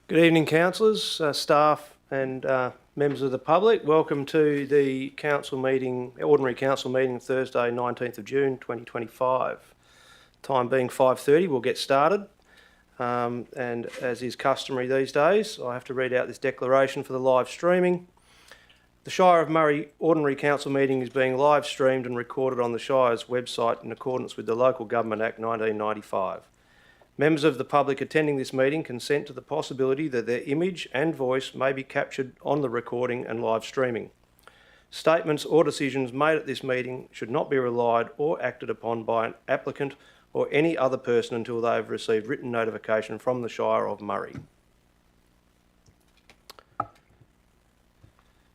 Good evening, councillors, staff and members of the public. Welcome to the council meeting, ordinary council meeting, Thursday 19th of June 2025. Time being 5:30, we'll get started. And as is customary these days, I have to read out this declaration for the live streaming. The Shire of Murray Ordinary Council meeting is being live streamed and recorded on the Shire's website in accordance with the Local Government Act 1995. Members of the public attending this meeting consent to the possibility that their image and voice may be captured on the recording and live streaming. Statements or decisions made at this meeting should not be relied or acted upon by an applicant or any other person until they have received written notification from the Shire of Murray.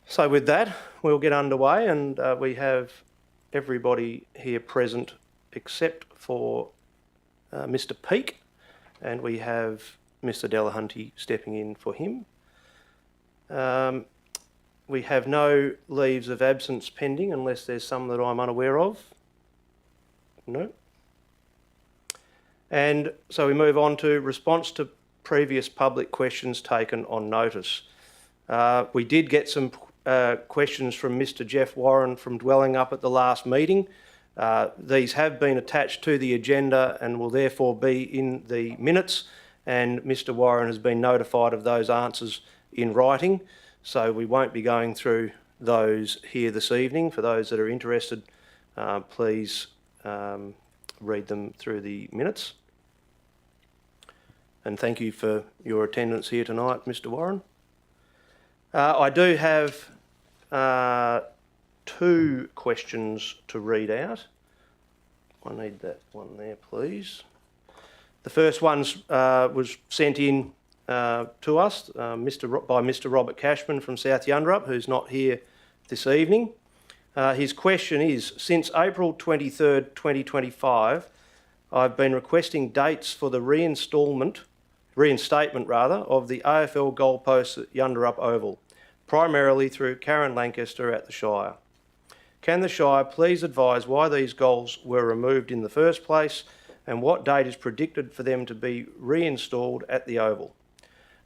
So with that, we'll get underway, and we have everybody here present except for Mr. Peake. And we have Mr. Delahunty stepping in for him. We have no leaves of absence pending unless there's some that I'm unaware of. No. And so we move on to response to previous public questions taken on notice. We did get some questions from Mr. Jeff Warren from Dwelling Up at the last meeting. These have been attached to the agenda and will therefore be in the minutes, and Mr. Warren has been notified of those answers in writing, so we won't be going through those here this evening. For those that are interested, please read them through the minutes. And thank you for your attendance here tonight, Mr. Warren. I do have two questions to read out. I need that one there, please. The first one was sent in to us by Mr. Robert Cashman from South Yunderup, who's not here this evening. His question is, since April 23rd, 2025, I've been requesting dates for the reinstatement of the AFL goalposts at Yunderup Oval, primarily through Karen Lancaster at the Shire. Can the Shire please advise why these goals were removed in the first place and what date is predicted for them to be reinstalled at the Oval?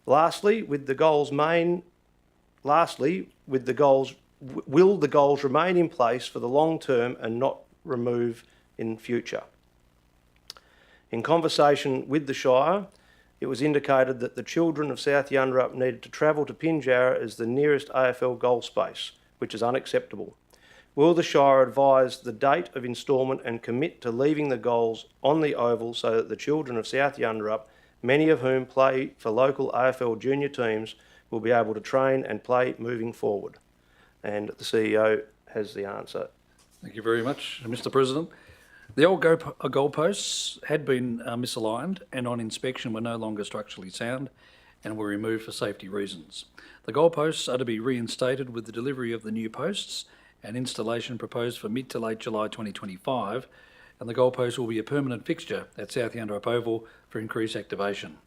Lastly, will the goals remain in place for the long term and not remove in future? In conversation with the Shire, it was indicated that the children of South Yunderup needed to travel to Pinjarra as the nearest AFL goal space, which is unacceptable. Will the Shire advise the date of instalment and commit to leaving the goals on the Oval so that the children of South Yunderup, many of whom play for local AFL junior teams, will be able to train and play moving forward? And the CEO has the answer. Thank you very much, Mr. President. The old goalposts had been misaligned and on inspection were no longer structurally sound and were removed for safety reasons. The goalposts are to be reinstated with the delivery of the new posts and installation proposed for mid to late July 2025, and the goalpost will be a permanent fixture at South Yunderup Oval for increased activation.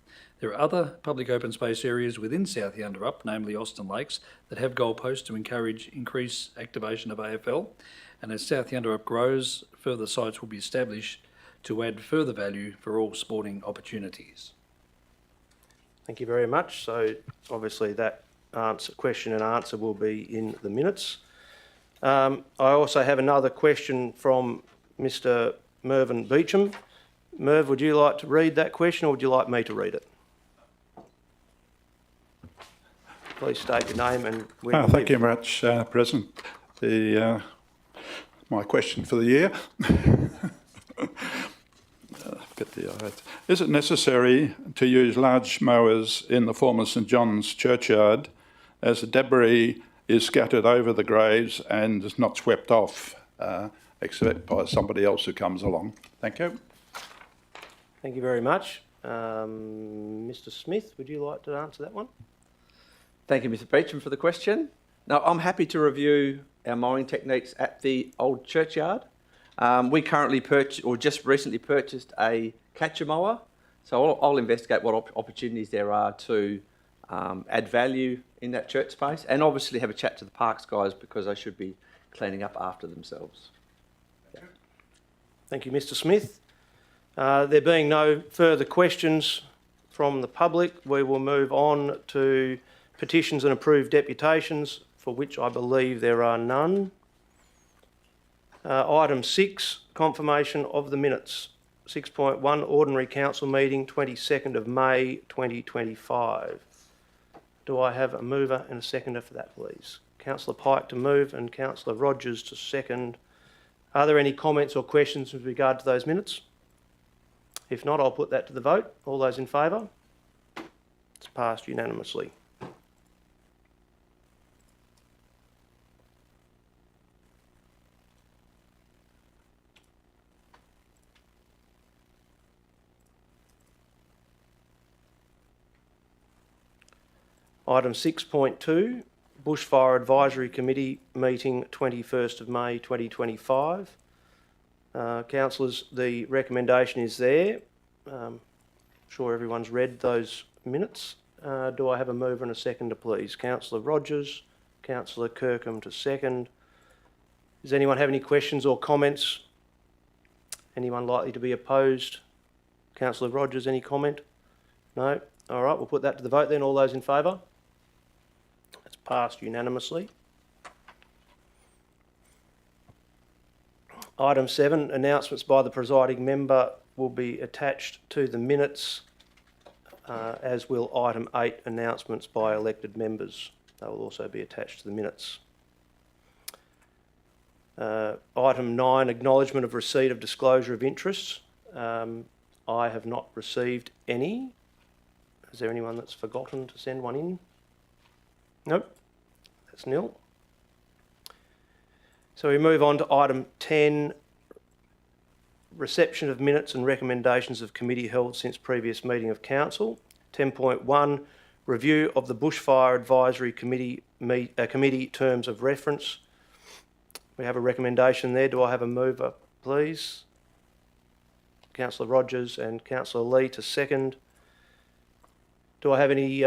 There are other public open space areas within South Yunderup, namely Austin Lakes, that have goalposts to encourage increased activation of AFL, and as South Yunderup grows, further sites will be established to add further value for all sporting opportunities. Thank you very much. So obviously that question and answer will be in the minutes. I also have another question from Mr. Mervyn Beecham. Merv, would you like to read that question or would you like me to read it? Please state your name and where you live. Thank you very much, President. My question for the year. Is it necessary to use large mowers in the former St John's churchyard as the debris is scattered over the graves and is not swept off except by somebody else who comes along? Thank you. Thank you very much. Mr. Smith, would you like to answer that one? Thank you, Mr. Beecham, for the question. Now, I'm happy to review our mowing techniques at the old churchyard. We currently just recently purchased a catcher mower, so I'll investigate what opportunities there are to add value in that church space, and obviously have a chat to the parks guys because they should be cleaning up after themselves. Yeah. Thank you, Mr. Smith. There being no further questions from the public, we will move on to petitions and approved deputations, for which I believe there are none. Item 6, confirmation of the minutes. 6.1, Ordinary Council Meeting, 22nd of May 2025. Do I have a mover and a seconder for that, please? Councillor Pike to move and Councillor Rogers to second. Are there any comments or questions with regard to those minutes? If not, I'll put that to the vote. All those in favour? It's passed unanimously. Item 6.2, Bushfire Advisory Committee meeting 21st of May 2025. Councillors, the recommendation is there. I'm sure everyone's read those minutes. Do I have a mover and a seconder, please? Councillor Rogers, Councillor Kirkham to second. Does anyone have any questions or comments? Anyone likely to be opposed? Councillor Rogers, any comment? No? All right, we'll put that to the vote then. All those in favour? It's passed unanimously. Item 7, announcements by the presiding member will be attached to the minutes, as will item 8, announcements by elected members. They will also be attached to the minutes. Item 9, acknowledgement of receipt of disclosure of interests. I have not received any. Is there anyone that's forgotten to send one in? Nope, that's nil. So we move on to item 10, reception of minutes and recommendations of committee held since previous meeting of council. 10.1, review of the Bushfire Advisory Committee committee terms of reference. We have a recommendation there. Do I have a mover, please? Councillor Rogers and Councillor Lee to second. Do I have any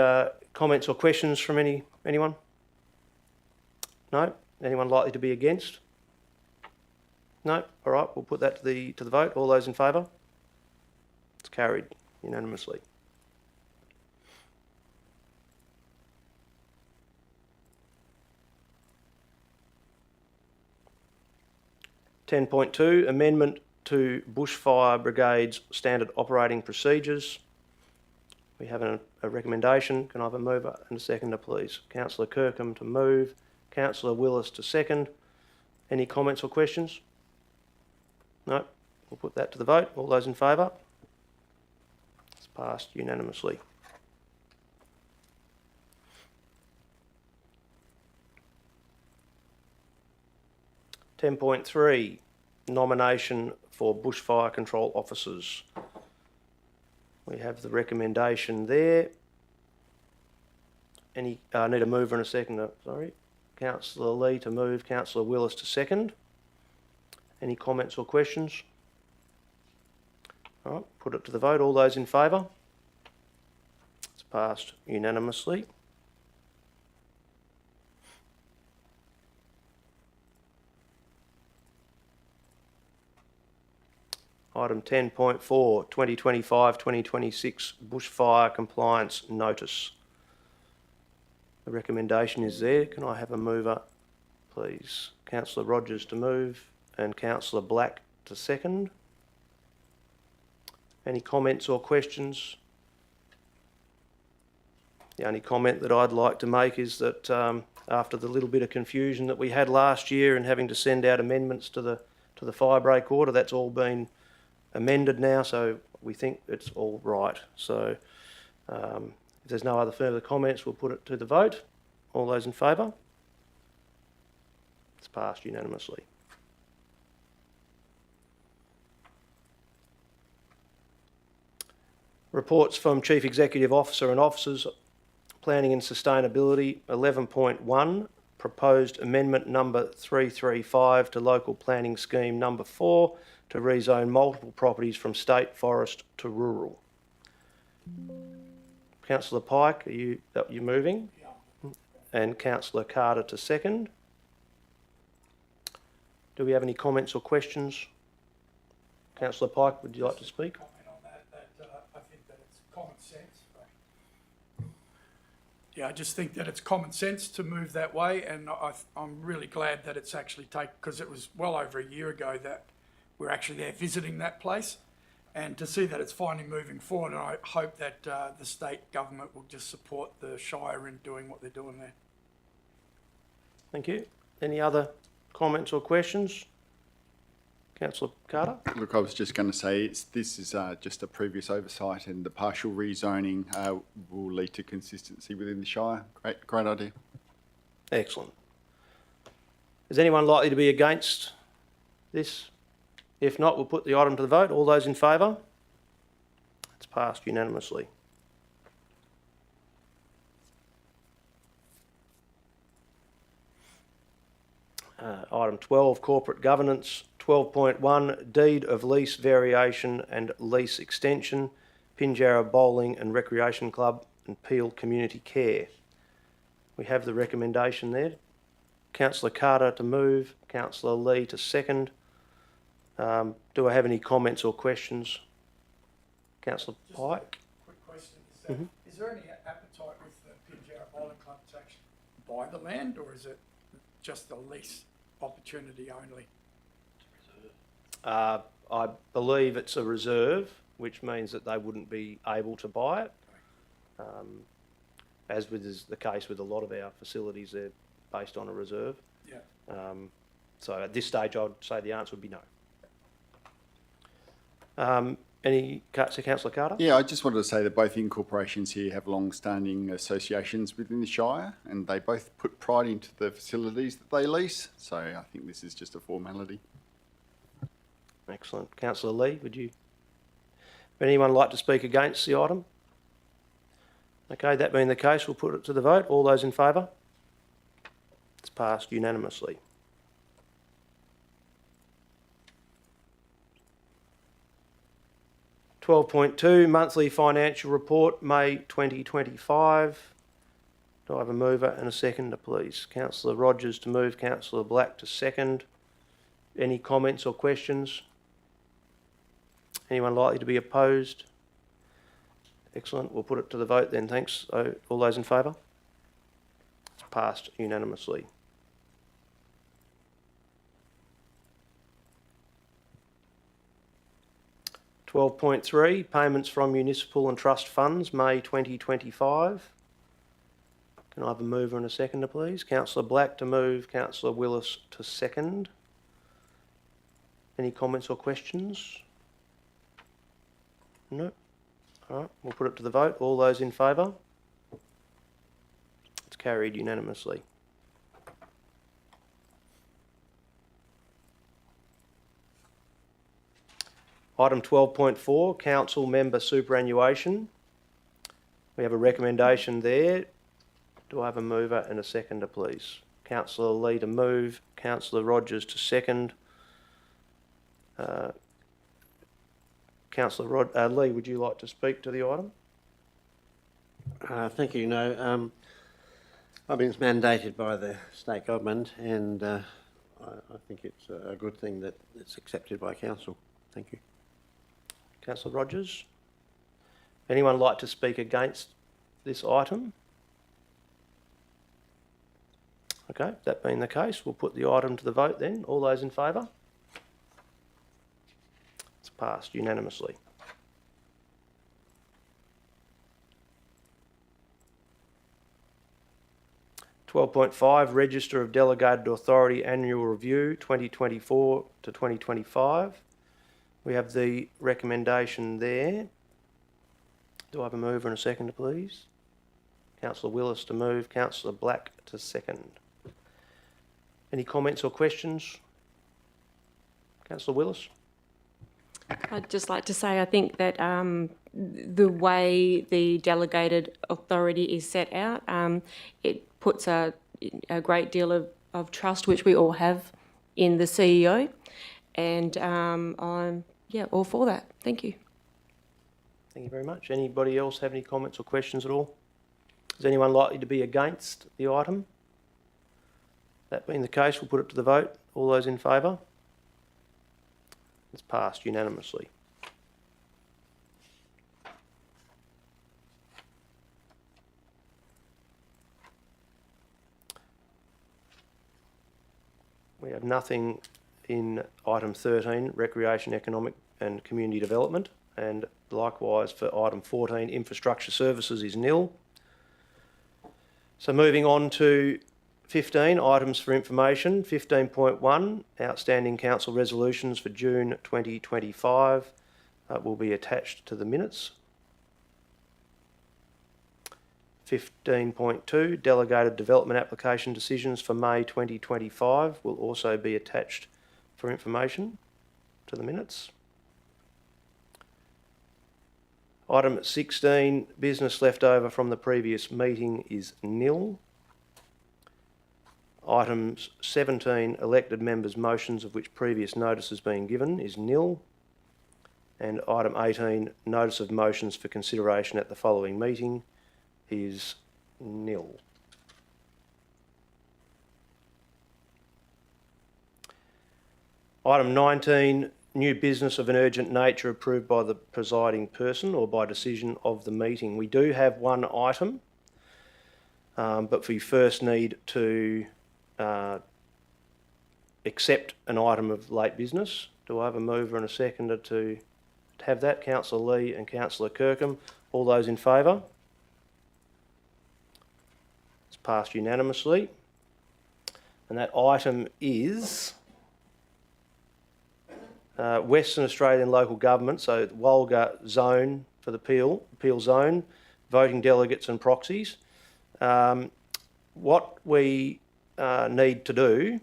comments or questions from anyone? No? Anyone likely to be against? No? All right, we'll put that to the vote. All those in favour? It's carried unanimously. (10.2) Amendment to Bushfire Brigade's Standard Operating Procedures. We have a recommendation. Can I have a mover and a seconder, please? Councillor Kirkham to move. Councillor Willis to second. Any comments or questions? No. We'll put that to the vote. All those in favour? It's passed unanimously. (10.3) Nomination for Bushfire Control Officers. We have the recommendation there. I need a mover and a seconder, sorry. Councillor Lee to move, Councillor Willis to second. Any comments or questions? All right, put it to the vote. All those in favour? It's passed unanimously. Item 10.4, 2025-2026 Bushfire Compliance Notice. The recommendation is there. Can I have a mover, please? Councillor Rogers to move and Councillor Black to second. Any comments or questions? The only comment that I'd like to make is that after the little bit of confusion that we had last year and having to send out amendments to the fire break order, that's all been amended now, so we think it's all right. So if there's no other further comments, we'll put it to the vote. All those in favour? It's passed unanimously. Reports from Chief Executive Officer and Officers, Planning and Sustainability. 11.1, proposed amendment number 335 to Local Planning Scheme number 4 to rezone multiple properties from state forest to rural. Councillor Pike, are you moving? Yeah. And Councillor Carter to second. Do we have any comments or questions? Councillor Pike, would you like to speak? Comment on that I think that it's common sense. Yeah, I just think that it's common sense to move that way, and I'm really glad that it's actually taken, because it was well over a year ago that we're actually there visiting that place, and to see that it's finally moving forward, and I hope that the state government will just support the Shire in doing what they're doing there. Thank you. Any other comments or questions? Councillor Carter? Look, I was just going to say this is just a previous oversight, and the partial rezoning will lead to consistency within the Shire. Great idea. Excellent. Is anyone likely to be against this? If not, we'll put the item to the vote. All those in favour? It's passed unanimously. Item 12, corporate governance. 12.1, deed of lease variation and lease extension, Pinjarra Bowling and Recreation Club and Peel Community Care. We have the recommendation there. Councillor Carter to move, Councillor Lee to second. Do I have any comments or questions? Councillor Pike? Quick question, is there any appetite with the Pinjarra Bowling Club to actually buy the land, or is it just a lease opportunity only? I believe it's a reserve, which means that they wouldn't be able to buy it. As is the case with a lot of our facilities, they're based on a reserve. Yeah. So at this stage, I'd say the answer would be no. Councillor Carter? Yeah, I just wanted to say that both incorporations here have long-standing associations within the Shire, and they both put pride into the facilities that they lease. So I think this is just a formality. Excellent. Councillor Lee, would anyone like to speak against the item? Okay, that being the case, we'll put it to the vote. All those in favour? It's passed unanimously. (12.2) Monthly Financial Report, May 2025. Do I have a mover and a seconder, please? Councillor Rogers to move, Councillor Black to second. Any comments or questions? Anyone likely to be opposed? Excellent. We'll put it to the vote then. Thanks. All those in favour? It's passed unanimously. (12.3) Payments from municipal and trust funds, May 2025. Can I have a mover and a seconder, please? Councillor Black to move, Councillor Willis to second. Any comments or questions? No. All right, we'll put it to the vote. All those in favour? It's carried unanimously. Item 12.4, Council Member Superannuation. We have a recommendation there. Do I have a mover and a seconder, please? Councillor Lee to move, Councillor Rogers to second. Councillor Lee, would you like to speak to the item? Thank you. No, I've been mandated by the state government, and I think it's a good thing that it's accepted by council. Thank you. Councillor Rogers. Anyone like to speak against this item? Okay, that being the case, we'll put the item to the vote then. All those in favour? It's passed unanimously. (12.5) Register of Delegated Authority Annual Review 2024 to 2025. We have the recommendation there. Do I have a mover and a seconder, please? Councillor Willis to move, Councillor Black to second. Any comments or questions? Councillor Willis? I'd just like to say I think that the way the delegated authority is set out, it puts a great deal of trust, which we all have, in the CEO, and I'm all for that. Thank you. Thank you very much. Anybody else have any comments or questions at all? Is anyone likely to be against the item? That being the case, we'll put it to the vote. All those in favour? It's passed unanimously. We have nothing in item 13, recreation, economic and community development, and likewise for item 14, infrastructure services is nil. So moving on to 15, items for information. 15.1, outstanding council resolutions for June 2025 will be attached to the minutes. 15.2, delegated development application decisions for May 2025 will also be attached for information to the minutes. Item 16, business left over from the previous meeting is nil. Items 17, elected members' motions of which previous notice has been given is nil. And item 18, notice of motions for consideration at the following meeting is nil. Item 19, new business of an urgent nature approved by the presiding person or by decision of the meeting. We do have one item, but we first need to accept an item of late business. Do I have a mover and a seconder to have that? Councillor Lee and Councillor Kirkham. All those in favour? It's passed unanimously. And that item is Western Australian local government, so Walga zone for the appeal zone, voting delegates and proxies. What we need to do,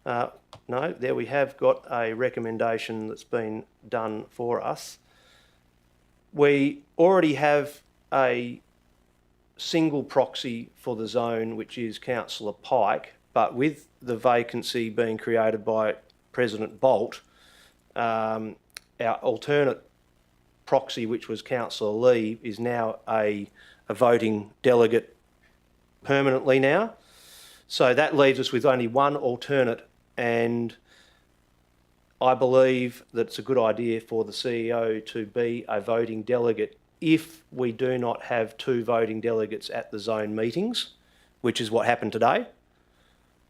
no, there we have got a recommendation that's been done for us. We already have a single proxy for the zone, which is Councillor Pike, but with the vacancy being created by President Bolt, our alternate proxy, which was Councillor Lee, is now a voting delegate permanently now. So that leaves us with only one alternate, and I believe that it's a good idea for the CEO to be a voting delegate if we do not have two voting delegates at the zone meetings, which is what happened today.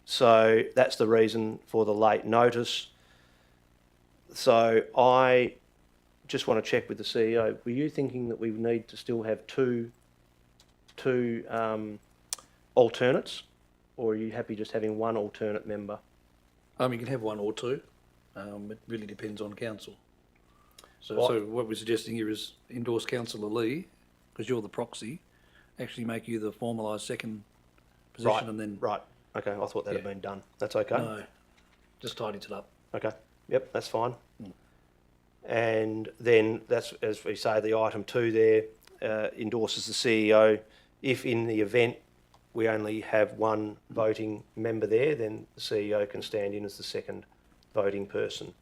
So that's the reason for the late notice. So I just want to check with the CEO. Were you thinking that we need to still have two alternates, or are you happy just having one alternate member? You can have one or two. It really depends on council. So what we're suggesting here is endorse Councillor Lee, because you're the proxy, actually make you the formalised second position, Right, and then... Right, okay, I thought that had been done. That's okay? No, just tidies it up. Okay, yep, that's fine. And then that's, as we say, the item 2 there endorses the CEO. If in the event we only have one voting member there, then the CEO can stand in as the second voting person.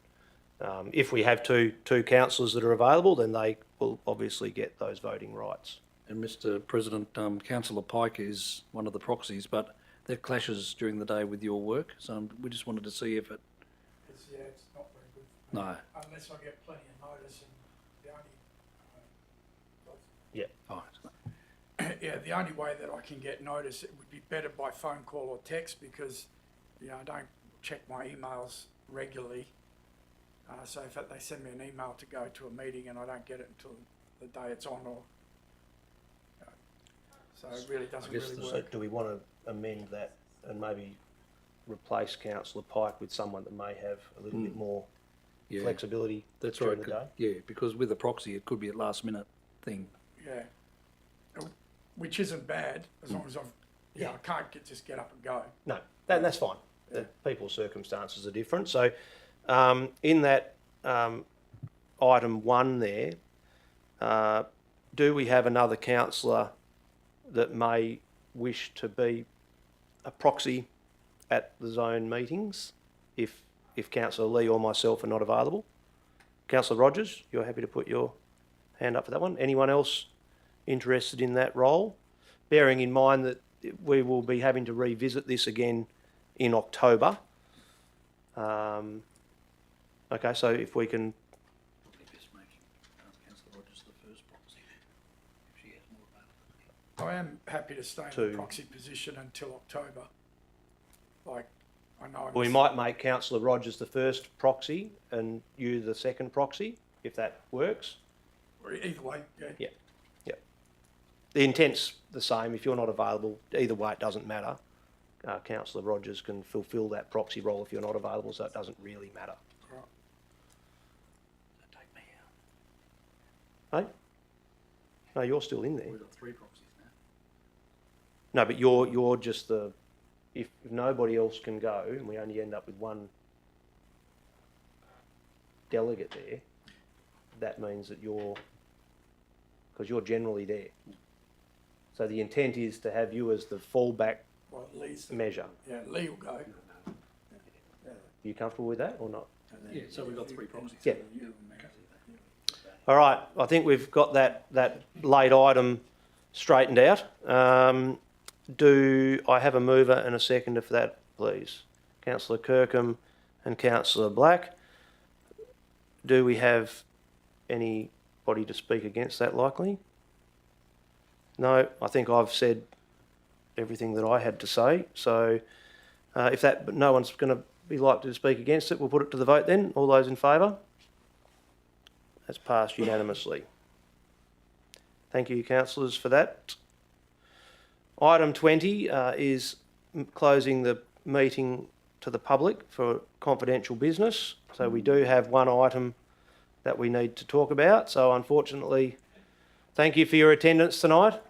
If we have two councillors that are available, then they will obviously get those voting rights. And Mr President, Councillor Pike is one of the proxies, but that clashes during the day with your work, so we just wanted to see if it... Yeah, it's not very good. No. Unless I get plenty of notice, and the only... Oh, yeah, the only way that I can get notice, it would be better by phone call or text, because, you know, I don't check my emails regularly. So if they send me an email to go to a meeting and I don't get it until the day it's on, or so it really doesn't really work. So do we want to amend that and maybe replace Councillor Pike with someone that may have a little bit more flexibility during the day? Yeah, because with a proxy it could be a last minute thing. Yeah, which isn't bad as long as I can't just get up and go. No, that's fine. Yeah. People's circumstances are different. So in that item 1 there, do we have another councillor that may wish to be a proxy at the zone meetings if Councillor Lee or myself are not available? Councillor Rogers, you're happy to put your hand up for that one. Anyone else interested in that role? Bearing in mind that we will be having to revisit this again in October. Okay, so if we can... I am happy to stay in the proxy position until October. Like, I know. We might make councillor Rogers the first proxy and you the second proxy, if that works. Either way, yeah. Yeah, yeah. The intent's the same. If you're not available, either way, it doesn't matter. Councillor Rogers can fulfil that proxy role if you're not available, so it doesn't really matter. Right. Take me out. Hey? No, you're still in there. We've got 3 proxies now. No, but you're just the... If nobody else can go and we only end up with one delegate there, that means that because you're generally there. So the intent is to have you as the fallback Well, Lee's, measure. yeah, Lee will go. Are you comfortable with that or not? Yeah, so we've got 3 proxies. Yeah. All right, I think we've got that late item straightened out. Do I have a mover and a seconder for that, please? Councillor Kirkham and Councillor Black. Do we have anybody to speak against that likely? No, I think I've said everything that I had to say. So but no one's going to be likely to speak against it, we'll put it to the vote then. All those in favour? That's passed unanimously. Thank you, councillors, for that. Item 20 is closing the meeting to the public for confidential business. So we do have one item that we need to talk about. So unfortunately, thank you for your attendance tonight.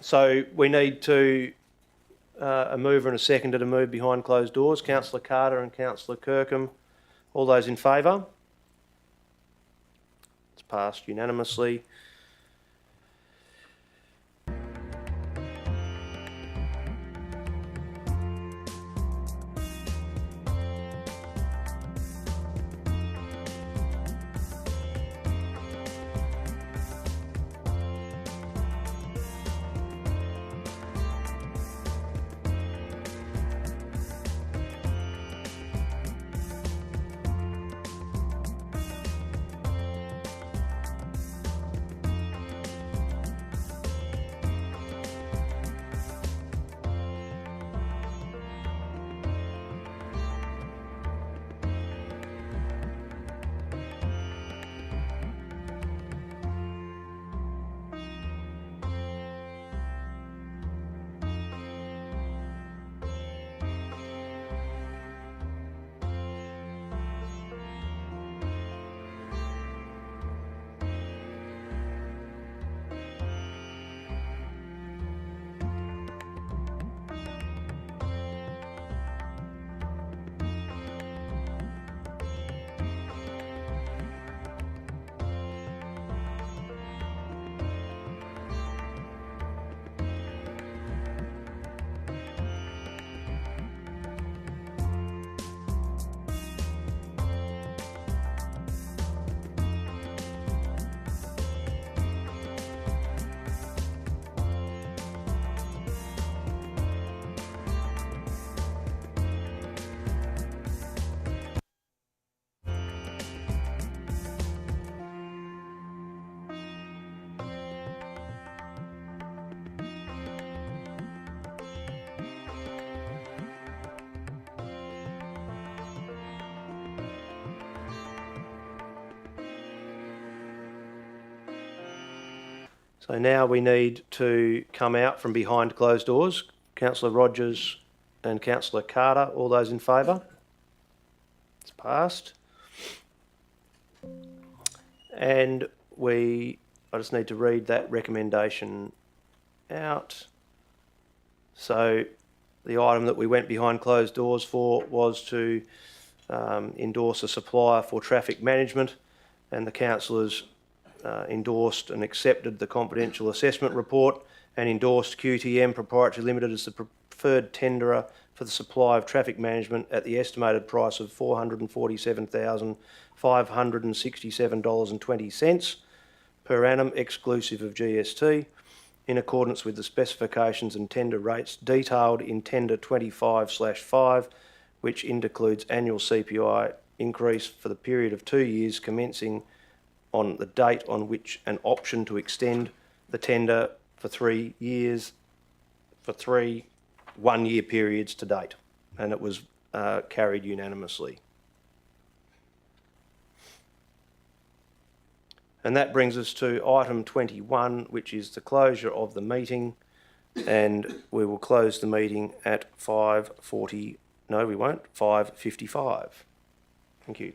So we need a mover and a seconder to move behind closed doors. Councillor Carter and Councillor Kirkham. All those in favour? It's passed unanimously. So now we need to come out from behind closed doors. Councillor Rogers and Councillor Carter, all those in favour? It's passed. And I just need to read that recommendation out. So the item that we went behind closed doors for was to endorse a supplier for traffic management, and the councillors endorsed and accepted the confidential assessment report and endorsed QTM Proprietary Limited as the preferred tenderer for the supply of traffic management at the estimated price of $447,567.20 per annum, exclusive of GST, in accordance with the specifications and tender rates detailed in Tender 25/5, which includes annual CPI increase for the period of 2 years commencing on the date on which an option to extend the tender for 3 years, for 3 one-year periods to date, and it was carried unanimously. And that brings us to item 21, which is the closure of the meeting, and we will close the meeting at 5:55. Thank you.